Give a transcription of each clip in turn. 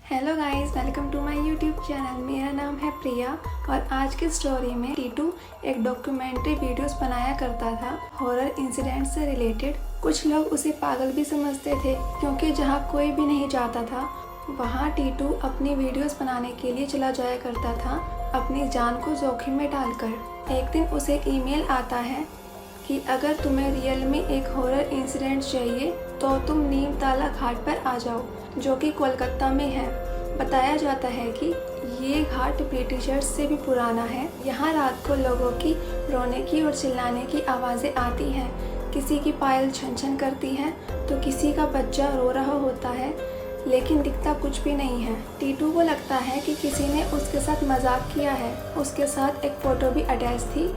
Hello guys, welcome to my YouTube channel. मेरा नाम है प्रिया और आज की स्टोरी में टीटू एक डॉक्यूमेंट्री वीडियोस बनाया करता था हॉरर इंसिडेंट से रिलेटेड। कुछ लोग उसे पागल भी समझते थे क्योंकि जहाँ कोई भी नहीं जाता था वहाँ टीटू अपनी वीडियोस बनाने के लिए चला जाया करता था, अपनी जान को जोखिम में डालकर। एक दिन उसे ईमेल आता है कि अगर तुम्हें रियल में एक हॉरर इंसिडेंट चाहिए तो तुम नीम ताला घाट पर आ जाओ, जो कि कोलकाता में है। बताया जाता है कि ये घाट ब्रिटिशर्स से भी पुराना है। यहाँ रात को लोगों की रोने की और चिल्लाने की आवाज़ें आती हैं। किसी की पायल छन छन करती है तो किसी का बच्चा रो रहा होता है, लेकिन दिखता कुछ भी नहीं है। टीटू को लगता है कि किसी ने उसके साथ मजाक किया है। उसके साथ एक फ़ोटो भी अटैच थी,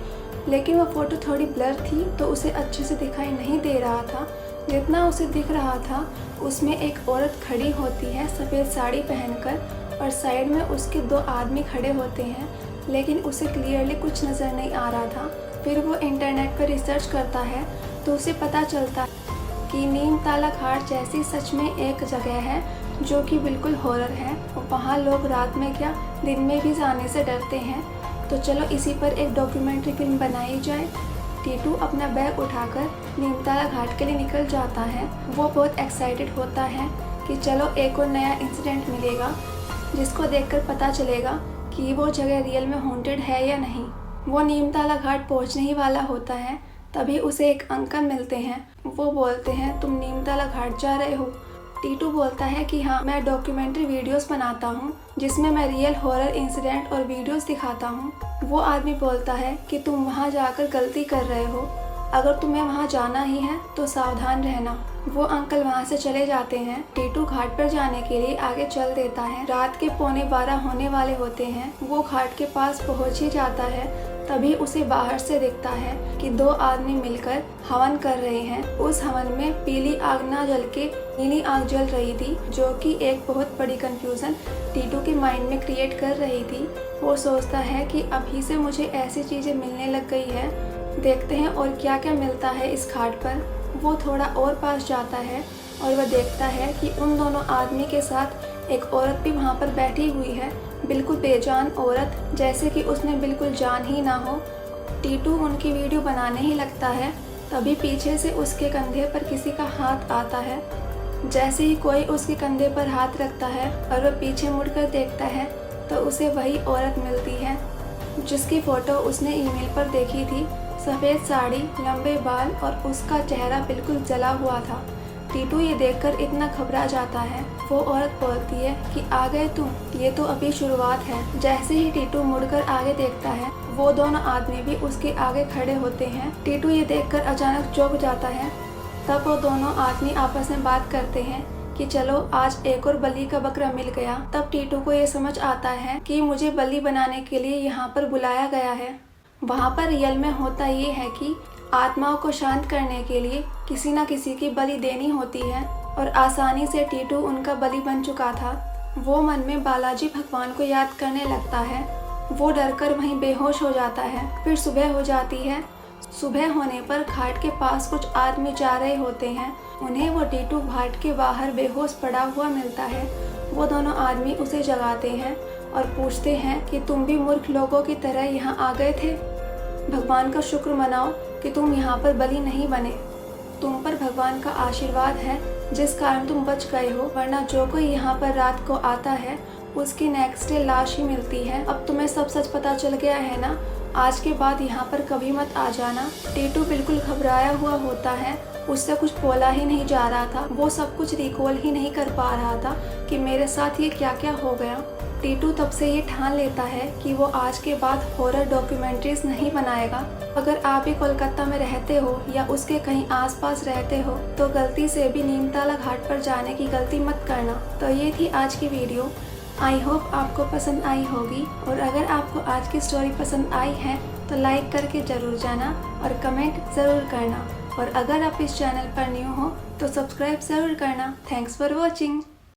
लेकिन वो फ़ोटो थोड़ी ब्लर थी तो उसे अच्छे से दिखाई नहीं दे रहा था। जितना उसे दिख रहा था उसमें एक औरत खड़ी होती है सफ़ेद साड़ी पहनकर, और साइड में उसके दो आदमी खड़े होते हैं, लेकिन उसे क्लियरली कुछ नज़र नहीं आ रहा था। फिर वो इंटरनेट पर रिसर्च करता है तो उसे पता चलता है कि नीम ताला घाट जैसी सच में एक जगह है जो कि बिल्कुल हॉरर है। वहाँ लोग रात में क्या दिन में भी जाने से डरते हैं। तो चलो इसी पर एक डॉक्यूमेंट्री फिल्म बनाई जाए। टीटू अपना बैग उठाकर नीमताला घाट के लिए निकल जाता है। वो बहुत एक्साइटेड होता है कि चलो एक और नया इंसिडेंट मिलेगा जिसको देखकर पता चलेगा कि वो जगह रियल में हॉन्टेड है या नहीं। वो नीमताला घाट पहुंचने ही वाला होता है, तभी उसे एक अंकल मिलते हैं। वो बोलते हैं, तुम नीमताला घाट जा रहे हो? टीटू बोलता है कि हाँ, मैं डॉक्यूमेंट्री वीडियोस बनाता हूँ जिसमें मैं रियल हॉरर इंसिडेंट और वीडियोस दिखाता हूँ। वो आदमी बोलता है कि तुम वहाँ जाकर गलती कर रहे हो, अगर तुम्हें वहाँ जाना ही है तो सावधान रहना। वो अंकल वहाँ से चले जाते हैं। टीटू घाट पर जाने के लिए आगे चल देता है। रात के 11:15 होने वाले होते हैं। वो घाट के पास पहुँच ही जाता है, तभी उसे बाहर से दिखता है कि दो आदमी मिलकर हवन कर रहे हैं। उस हवन में पीली आग ना जल के नीली आग जल रही थी, जो कि एक बहुत बड़ी कंफ्यूजन टीटू के माइंड में क्रिएट कर रही थी। वो सोचता है कि अभी से मुझे ऐसी चीज़ें मिलने लग गई है, देखते हैं और क्या क्या मिलता है इस घाट पर। वो थोड़ा और पास जाता है और वह देखता है कि उन दोनों आदमी के साथ एक औरत भी वहाँ पर बैठी हुई है, बिल्कुल बेजान औरत, जैसे कि उसमें बिल्कुल जान ही ना हो। टीटू उनकी वीडियो बनाने ही लगता है, तभी पीछे से उसके कंधे पर किसी का हाथ आता है। जैसे ही कोई उसके कंधे पर हाथ रखता है और वह पीछे मुड़कर देखता है तो उसे वही औरत मिलती है जिसकी फ़ोटो उसने ईमेल पर देखी थी। सफ़ेद साड़ी, लंबे बाल और उसका चेहरा बिल्कुल जला हुआ था। टीटू ये देखकर इतना घबरा जाता है। वो औरत बोलती है कि आ गए तुम, ये तो अभी शुरुआत है। जैसे ही टीटू मुड़कर आगे देखता है वो दोनों आदमी भी उसके आगे खड़े होते हैं। टीटू ये देखकर अचानक चौंक जाता है। तब वो दोनों आदमी आपस में बात करते हैं कि चलो आज एक और बलि का बकरा मिल गया। तब टीटू को ये समझ आता है कि मुझे बलि बनाने के लिए यहाँ पर बुलाया गया है। वहाँ पर रियल में होता ये है कि आत्माओं को शांत करने के लिए किसी न किसी की बलि देनी होती है, और आसानी से टीटू उनका बलि बन चुका था। वो मन में बालाजी भगवान को याद करने लगता है। वो डरकर वहीं बेहोश हो जाता है। फिर सुबह हो जाती है। सुबह होने पर घाट के पास कुछ आदमी जा रहे होते हैं। उन्हें वो टीटू घाट के बाहर बेहोश पड़ा हुआ मिलता है। वो दोनों आदमी उसे जगाते हैं और पूछते हैं कि तुम भी मूर्ख लोगों की तरह यहाँ आ गए थे? भगवान का शुक्र मनाओ कि तुम यहाँ पर बलि नहीं बने। तुम पर भगवान का आशीर्वाद है जिस कारण तुम बच गए हो, वरना जो कोई यहाँ पर रात को आता है उसकी नेक्स्ट डे लाश ही मिलती है। अब तुम्हें सब सच पता चल गया है ना? आज के बाद यहाँ पर कभी मत आ जाना। टीटू बिल्कुल घबराया हुआ होता है। उससे कुछ बोला ही नहीं जा रहा था। वो सब कुछ रिकॉल ही नहीं कर पा रहा था कि मेरे साथ ये क्या क्या हो गया। टीटू तब से ये ठान लेता है कि वो आज के बाद हॉरर डॉक्यूमेंट्रीज नहीं बनाएगा। अगर आप भी कोलकाता में रहते हो या उसके कहीं आसपास रहते हो तो गलती से भी नीमताला घाट पर जाने की गलती मत करना। तो ये थी आज की वीडियो। आई होप आपको पसंद आई होगी, और अगर आपको आज की स्टोरी पसंद आई है तो लाइक करके ज़रूर जाना और कमेंट ज़रूर करना, और अगर आप इस चैनल पर न्यू हो तो सब्सक्राइब ज़रूर करना। Thanks for watching.